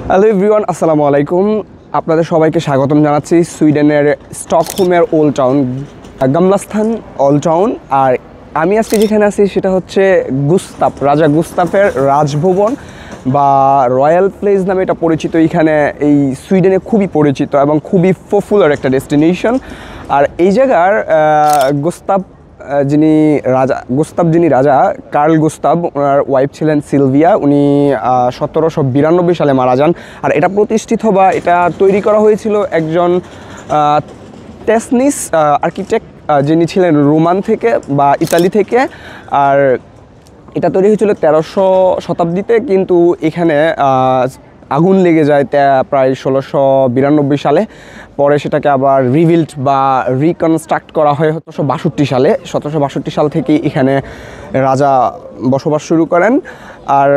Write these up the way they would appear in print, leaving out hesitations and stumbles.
Hello everyone, আসসালামু আলাইকুম। আপনাদের সবাইকে স্বাগতম জানাচ্ছি সুইডেনের স্টকহোমের ওল্ড টাউন গামলাস্থান ওল্ড টাউন। আর আমি আজকে যেখানে আছি সেটা হচ্ছে রাজা গুস্তাফের রাজভবন বা রয়্যাল প্লেস নামে এটা পরিচিত। এখানে এই সুইডেনে খুবই পরিচিত এবং খুবই পপুলার একটা ডেস্টিনেশন। আর এই জায়গার যিনি রাজা কার্ল গুস্তাভ, ওনার ওয়াইফ ছিলেন সিলভিয়া। উনি 1792 সালে মারা যান। আর এটা প্রতিষ্ঠিত বা এটা তৈরি করা হয়েছিল একজন টেসনিস আর্কিটেক্ট, যিনি ছিলেন রোমান থেকে বা ইতালি থেকে। আর এটা তৈরি হয়েছিল 1300 শতাব্দীতে, কিন্তু এখানে আগুন লেগে যায় প্রায় 1692 সালে। পরে সেটাকে আবার রিবিল্ড বা রিকনস্ট্রাক্ট করা হয় 1762 সালে। 1762 সাল থেকে এখানে রাজা বসবাস শুরু করেন। আর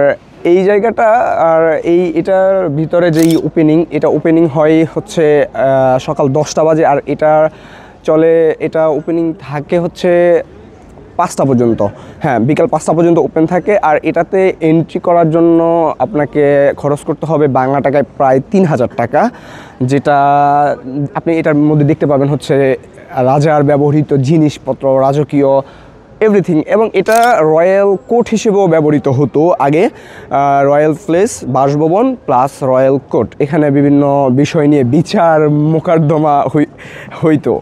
এই জায়গাটা এটার ভিতরে যেই এটা ওপেনিং হয় হচ্ছে সকাল 10টা বাজে। আর এটা ওপেনিং থাকে হচ্ছে 5টা পর্যন্ত। হ্যাঁ, বিকাল 5টা পর্যন্ত ওপেন থাকে। আর এটাতে এন্ট্রি করার জন্য আপনাকে খরচ করতে হবে বাংলা টাকায় প্রায় 3000 টাকা, যেটা আপনি এটার মধ্যে দেখতে পাবেন হচ্ছে রাজার ব্যবহৃত জিনিসপত্র, রাজকীয় এভরিথিং। এবং এটা রয়্যাল কোর্ট হিসেবেও ব্যবহৃত হতো আগে। রয়্যাল প্লেস বাসভবন প্লাস রয়্যাল কোর্ট, এখানে বিভিন্ন বিষয় নিয়ে বিচার মোকদ্দমা হইতো।